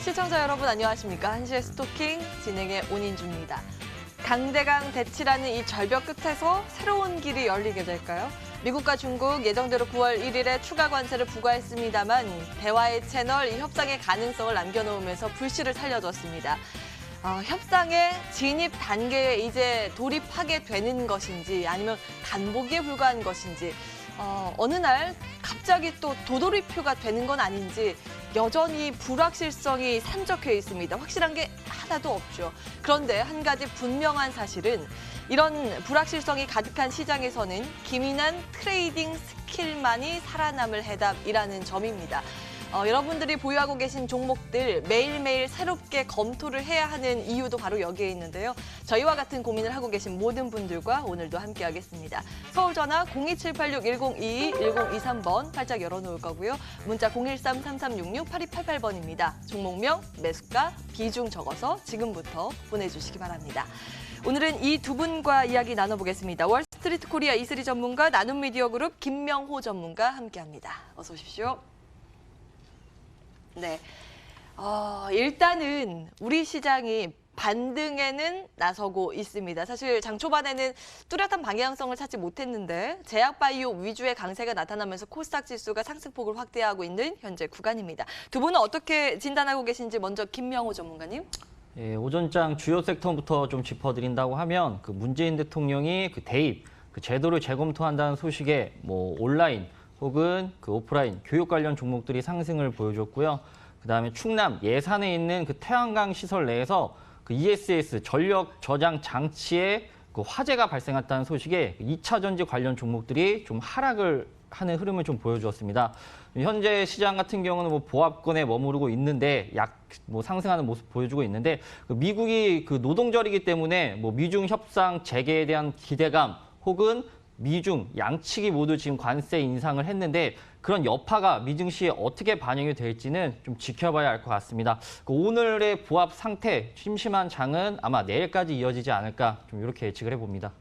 시청자 여러분 안녕하십니까? 한시의 스토킹 진행의 온인주입니다. 강대강 대치라는 이 절벽 끝에서 새로운 길이 열리게 될까요? 미국과 중국 예정대로 9월 1일에 추가 관세를 부과했습니다만 대화의 채널, 이 협상의 가능성을 남겨놓으면서 불씨를 살려줬습니다. 협상의 진입 단계에 이제 돌입하게 되는 것인지 아니면 간보기에 불과한 것인지 어느 날 갑자기 또 도돌이표가 되는 건 아닌지 여전히 불확실성이 산적해 있습니다. 확실한 게 하나도 없죠. 그런데 한 가지 분명한 사실은 이런 불확실성이 가득한 시장에서는 기민한 트레이딩 스킬만이 살아남을 해답이라는 점입니다. 여러분들이 보유하고 계신 종목들 매일매일 새롭게 검토를 해야 하는 이유도 바로 여기에 있는데요. 저희와 같은 고민을 하고 계신 모든 분들과 오늘도 함께하겠습니다. 서울 전화 02786-1022, 1023번 활짝 열어놓을 거고요. 문자 013-3366-8288번입니다. 종목명, 매수가, 비중 적어서 지금부터 보내주시기 바랍니다. 오늘은 이 두 분과 이야기 나눠보겠습니다. 월스트리트 코리아 E3 전문가, 나눔미디어그룹 김명호 전문가 함께합니다. 어서 오십시오. 네, 일단은 우리 시장이 반등에는 나서고 있습니다. 사실 장 초반에는 뚜렷한 방향성을 찾지 못했는데 제약바이오 위주의 강세가 나타나면서 코스닥 지수가 상승폭을 확대하고 있는 현재 구간입니다. 두 분은 어떻게 진단하고 계신지 먼저 김명호 전문가님. 예, 오전장 주요 섹터부터 좀 짚어드린다고 하면 문재인 대통령이 대입, 제도를 재검토한다는 소식에 온라인 혹은 오프라인 교육 관련 종목들이 상승을 보여줬고요. 그다음에 충남 예산에 있는 태양광 시설 내에서 ESS 전력 저장 장치에 화재가 발생했다는 소식에 2차 전지 관련 종목들이 좀 하락을 하는 흐름을 좀 보여주었습니다. 현재 시장 같은 경우는 보합권에 머무르고 있는데 상승하는 모습 보여주고 있는데 미국이 노동절이기 때문에 미중 협상 재개에 대한 기대감 혹은 미중 양측이 모두 지금 관세 인상을 했는데 그런 여파가 미증시에 어떻게 반영이 될지는 좀 지켜봐야 할 것 같습니다. 오늘의 보합 상태, 심심한 장은 아마 내일까지 이어지지 않을까 좀 이렇게 예측을 해봅니다.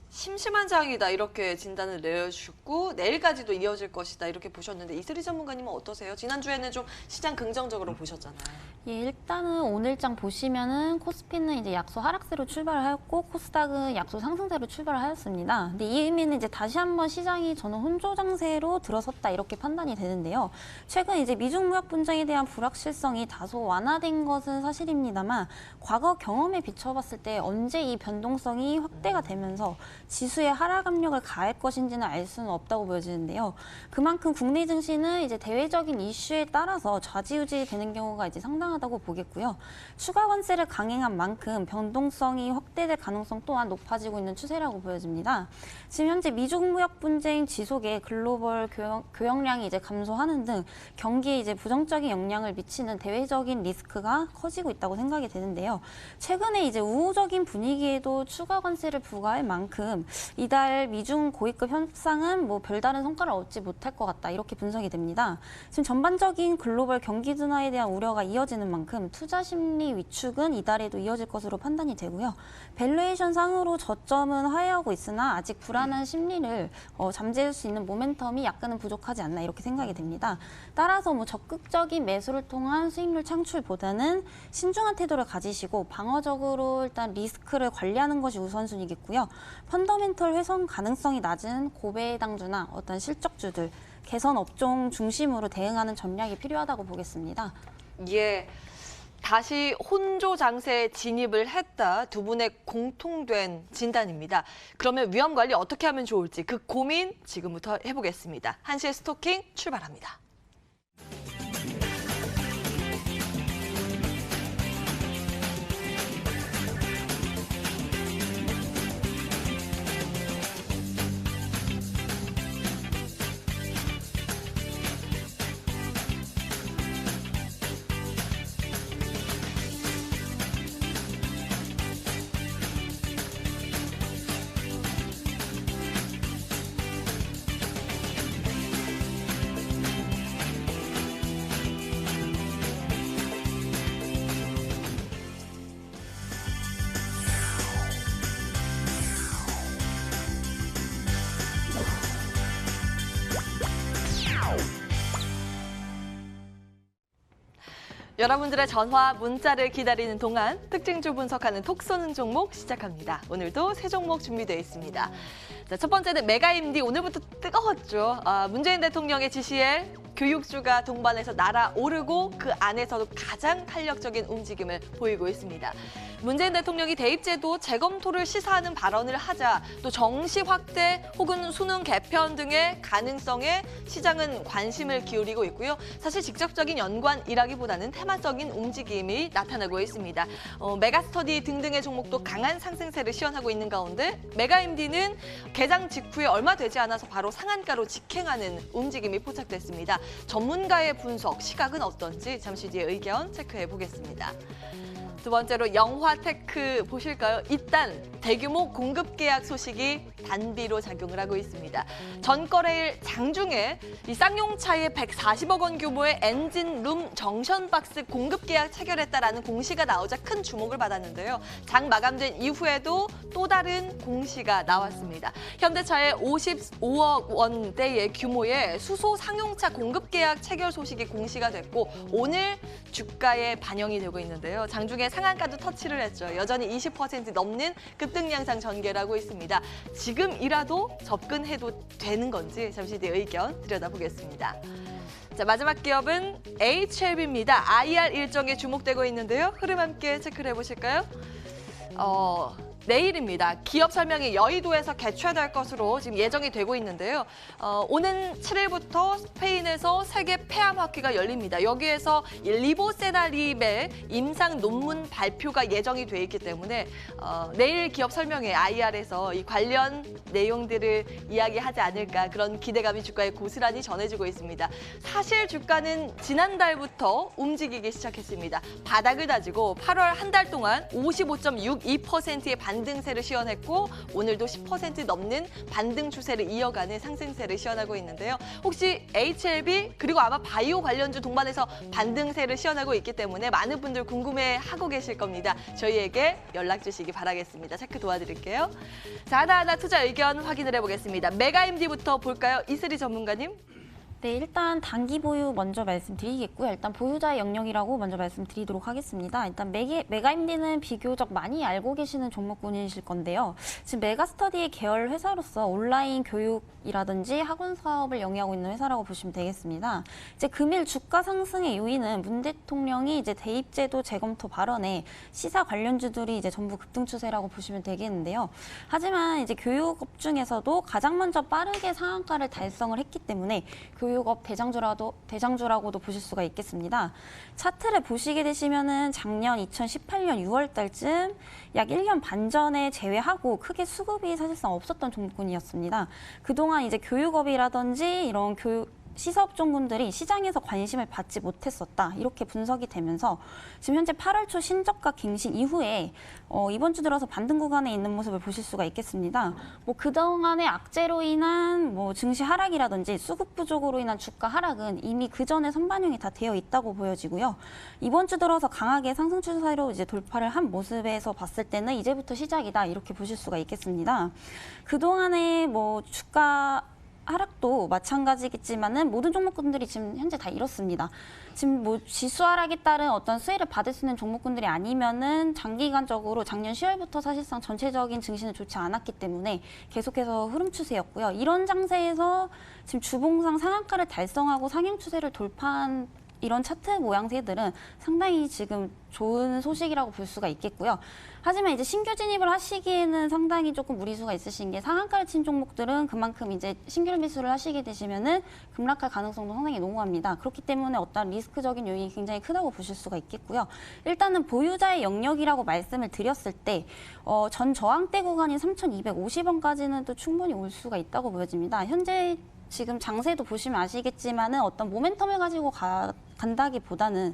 심심한 장이다 이렇게 진단을 내려주셨고 내일까지도 이어질 것이다 이렇게 보셨는데 이슬이 전문가님은 어떠세요? 지난주에는 좀 시장 긍정적으로 보셨잖아요. 예, 일단은 오늘장 보시면은 코스피는 이제 약소 하락세로 출발하였고 코스닥은 약소 상승세로 출발하였습니다. 근데 이 의미는 이제 다시 한번 시장이 저는 혼조 장세로 들어섰다 이렇게 판단이 되는데요. 최근 이제 미중 무역 분쟁에 대한 불확실성이 다소 완화된 것은 사실입니다만 과거 경험에 비춰봤을 때 언제 이 변동성이 확대가 되면서 지수에 하락 압력을 가할 것인지는 알 수는 없다고 보여지는데요. 그만큼 국내 증시는 이제 대외적인 이슈에 따라서 좌지우지 되는 경우가 이제 상당하다고 보겠고요. 추가 관세를 강행한 만큼 변동성이 확대될 가능성 또한 높아지고 있는 추세라고 보여집니다. 지금 현재 미중 무역 분쟁 지속에 글로벌 교역량이 이제 감소하는 등 경기에 이제 부정적인 영향을 미치는 대외적인 리스크가 커지고 있다고 생각이 되는데요. 최근에 이제 우호적인 분위기에도 추가 관세를 부과할 만큼 이달 미중 고위급 협상은 별다른 성과를 얻지 못할 것 같다 이렇게 분석이 됩니다. 지금 전반적인 글로벌 경기 둔화에 대한 우려가 이어지는 만큼 투자 심리 위축은 이달에도 이어질 것으로 판단이 되고요. 밸류에이션 상으로 저점은 하회하고 있으나 아직 불안한 심리를 잠재울 수 있는 모멘텀이 약간은 부족하지 않나 이렇게 생각이 됩니다. 따라서 적극적인 매수를 통한 수익률 창출보다는 신중한 태도를 가지시고 방어적으로 일단 리스크를 관리하는 것이 우선순위겠고요. 펀더멘털 훼손 가능성이 낮은 고배당주나 어떤 실적주들, 개선 업종 중심으로 대응하는 전략이 필요하다고 보겠습니다. 예, 다시 혼조 장세에 진입을 했다. 두 분의 공통된 진단입니다. 그러면 위험 관리 어떻게 하면 좋을지 그 고민 지금부터 해보겠습니다. 한시의 스토킹 출발합니다. 여러분들의 전화, 문자를 기다리는 동안 특징주 분석하는 톡 쏘는 종목 시작합니다. 오늘도 세 종목 준비되어 있습니다. 자, 첫 번째는 메가임디. 오늘부터 뜨거웠죠. 문재인 대통령의 지시에 교육주가 동반해서 날아오르고 그 안에서도 가장 탄력적인 움직임을 보이고 있습니다. 문재인 대통령이 대입제도 재검토를 시사하는 발언을 하자 또 정시 확대 혹은 수능 개편 등의 가능성에 시장은 관심을 기울이고 있고요. 사실 직접적인 연관이라기보다는 테마적인 움직임이 나타나고 있습니다. 메가스터디 등등의 종목도 강한 상승세를 시현하고 있는 가운데 메가임디는 개장 직후에 얼마 되지 않아서 바로 상한가로 직행하는 움직임이 포착됐습니다. 전문가의 분석, 시각은 어떤지 잠시 뒤에 의견 체크해 보겠습니다. 두 번째로 영화테크 보실까요? 일단 대규모 공급 계약 소식이 단비로 작용을 하고 있습니다. 전거래일 장중에 이 쌍용차의 140억 원 규모의 엔진룸 정션 박스 공급 계약 체결했다라는 공시가 나오자 큰 주목을 받았는데요. 장 마감된 이후에도 또 다른 공시가 나왔습니다. 현대차의 55억 원대의 규모의 수소 상용차 공급 계약 체결 소식이 공시가 됐고 오늘 주가에 반영이 되고 있는데요. 장중에 상한가도 터치를 했죠. 여전히 20% 넘는 급등 양상 전개를 하고 있습니다. 지금이라도 접근해도 되는 건지 잠시 뒤에 의견 들여다보겠습니다. 자, 마지막 기업은 HLB입니다. IR 일정에 주목되고 있는데요. 흐름 함께 체크를 해보실까요? 내일입니다. 기업 설명이 여의도에서 개최될 것으로 지금 예정이 되고 있는데요. 오는 7일부터 스페인에서 세계 폐암학회가 열립니다. 여기에서 리보세다립의 임상 논문 발표가 예정이 돼 있기 때문에 내일 기업 설명회 IR에서 이 관련 내용들을 이야기하지 않을까 그런 기대감이 주가에 고스란히 전해지고 있습니다. 사실 주가는 지난달부터 움직이기 시작했습니다. 바닥을 다지고 8월 한 달 동안 55.62%의 반등세를 시현했고 오늘도 10% 넘는 반등 추세를 이어가는 상승세를 시현하고 있는데요. 혹시 HLB 그리고 아마 바이오 관련주 동반해서 반등세를 시현하고 있기 때문에 많은 분들 궁금해하고 계실 겁니다. 저희에게 연락 주시기 바라겠습니다. 체크 도와드릴게요. 자, 하나하나 투자 의견 확인을 해보겠습니다. 메가임디부터 볼까요? 이슬이 전문가님. 네, 일단 단기 보유 먼저 말씀드리겠고요. 일단 보유자의 영역이라고 먼저 말씀드리도록 하겠습니다. 일단 메가임디는 비교적 많이 알고 계시는 종목군이실 건데요. 지금 메가스터디의 계열 회사로서 온라인 교육이라든지 학원 사업을 영위하고 있는 회사라고 보시면 되겠습니다. 이제 금일 주가 상승의 요인은 문 대통령이 이제 대입제도 재검토 발언에 시사 관련주들이 이제 전부 급등 추세라고 보시면 되겠는데요. 하지만 이제 교육업 중에서도 가장 먼저 빠르게 상한가를 달성을 했기 때문에 교육업 대장주라고도 보실 수가 있겠습니다. 차트를 보시게 되시면은 작년 2018년 6월 달쯤 약 1년 반 전에 제외하고 크게 수급이 사실상 없었던 종목군이었습니다. 그동안 이제 교육업이라든지 이런 시사업종군들이 시장에서 관심을 받지 못했었다. 이렇게 분석이 되면서 지금 현재 8월 초 신저가 갱신 이후에 이번 주 들어서 반등 구간에 있는 모습을 보실 수가 있겠습니다. 뭐 그동안의 악재로 인한 뭐 증시 하락이라든지 수급 부족으로 인한 주가 하락은 이미 그 전에 선반영이 다 되어 있다고 보여지고요. 이번 주 들어서 강하게 상승 추세로 이제 돌파를 한 모습에서 봤을 때는 이제부터 시작이다. 이렇게 보실 수가 있겠습니다. 그동안의 뭐 주가 하락도 마찬가지겠지만은 모든 종목군들이 지금 현재 다 이렇습니다. 지금 뭐 지수 하락에 따른 어떤 수혜를 받을 수 있는 종목군들이 아니면은 장기간적으로 작년 10월부터 사실상 전체적인 증시는 좋지 않았기 때문에 계속해서 흐름 추세였고요. 이런 장세에서 지금 주봉상 상한가를 달성하고 상향 추세를 돌파한 이런 차트 모양새들은 상당히 지금 좋은 소식이라고 볼 수가 있겠고요. 하지만 이제 신규 진입을 하시기에는 상당히 조금 무리수가 있으신 게 상한가를 친 종목들은 그만큼 이제 신규 매수를 하시게 되시면은 급락할 가능성도 상당히 농후합니다. 그렇기 때문에 어떤 리스크적인 요인이 굉장히 크다고 보실 수가 있겠고요. 일단은 보유자의 영역이라고 말씀을 드렸을 때 전 저항대 구간인 3,250원까지는 또 충분히 올 수가 있다고 보여집니다. 현재 지금 장세도 보시면 아시겠지만은 어떤 모멘텀을 가지고 간다기보다는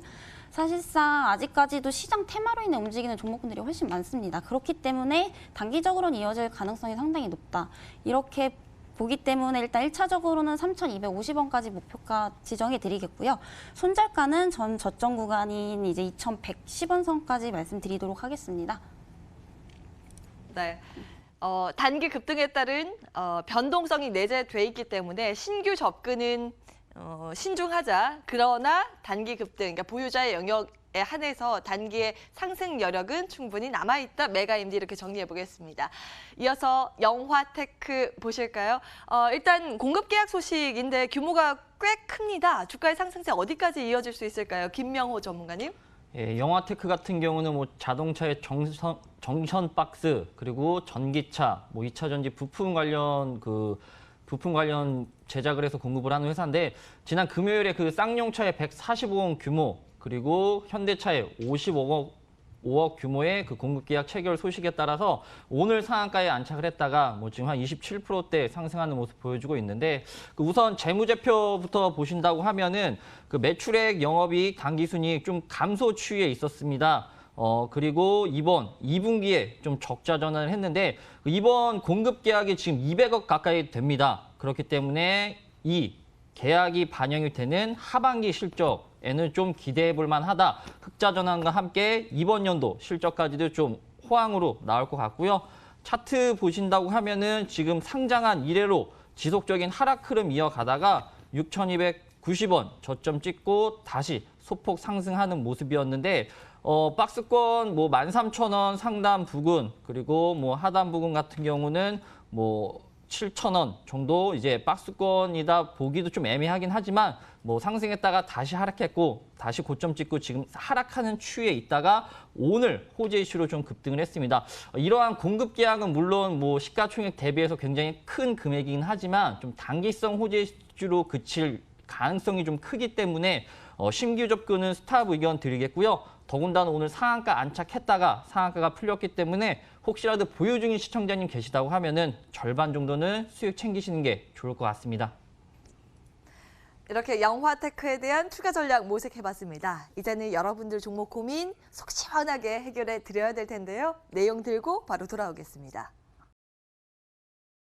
사실상 아직까지도 시장 테마로 인해 움직이는 종목군들이 훨씬 많습니다. 그렇기 때문에 단기적으로는 이어질 가능성이 상당히 높다. 이렇게 보기 때문에 일단 1차적으로는 3,250원까지 목표가 지정해 드리겠고요. 손절가는 전 저점 구간인 이제 2,110원 선까지 말씀드리도록 하겠습니다. 네. 단기 급등에 따른 변동성이 내재돼 있기 때문에 신규 접근은 신중하자. 그러나 단기 급등, 그러니까 보유자의 영역에 한해서 단기의 상승 여력은 충분히 남아있다. 메가임디 이렇게 정리해 보겠습니다. 이어서 영화테크 보실까요? 일단 공급 계약 소식인데 규모가 꽤 큽니다. 주가의 상승세 어디까지 이어질 수 있을까요? 김명호 전문가님. 예, 영화테크 같은 경우는 뭐 자동차의 정션 박스 그리고 전기차, 뭐 2차 전지 부품 관련 제작을 해서 공급을 하는 회사인데 지난 금요일에 그 쌍용차의 145억 규모 그리고 현대차의 55억 규모의 그 공급 계약 체결 소식에 따라서 오늘 상한가에 안착을 했다가 뭐 지금 한 27%대 상승하는 모습 보여주고 있는데 그 우선 재무제표부터 보신다고 하면은 그 매출액, 영업이익, 당기순이익 좀 감소 추이에 있었습니다. 그리고 이번 2분기에 좀 적자 전환을 했는데 이번 공급 계약이 지금 200억 가까이 됩니다. 그렇기 때문에 이 계약이 반영이 되는 하반기 실적에는 좀 기대해 볼 만하다. 흑자 전환과 함께 이번 연도 실적까지도 좀 호황으로 나올 것 같고요. 차트 보신다고 하면은 지금 상장한 이래로 지속적인 하락 흐름 이어가다가 6,290원 저점 찍고 다시 소폭 상승하는 모습이었는데 박스권 뭐 13,000원 상단 부근 그리고 뭐 하단 부근 같은 경우는 뭐 7,000원 정도 이제 박스권이다 보기도 좀 애매하긴 하지만 뭐 상승했다가 다시 하락했고 다시 고점 찍고 지금 하락하는 추이에 있다가 오늘 호재 이슈로 좀 급등을 했습니다. 이러한 공급 계약은 물론 뭐 시가총액 대비해서 굉장히 큰 금액이긴 하지만 좀 단기성 호재 이슈로 그칠 가능성이 좀 크기 때문에 신규 접근은 스탑 의견 드리겠고요. 더군다나 오늘 상한가 안착했다가 상한가가 풀렸기 때문에 혹시라도 보유 중인 시청자님 계시다고 하면은 절반 정도는 수익 챙기시는 게 좋을 것 같습니다. 이렇게 영화테크에 대한 추가 전략 모색해봤습니다. 이제는 여러분들 종목 고민 속 시원하게 해결해 드려야 될 텐데요. 내용 들고 바로 돌아오겠습니다.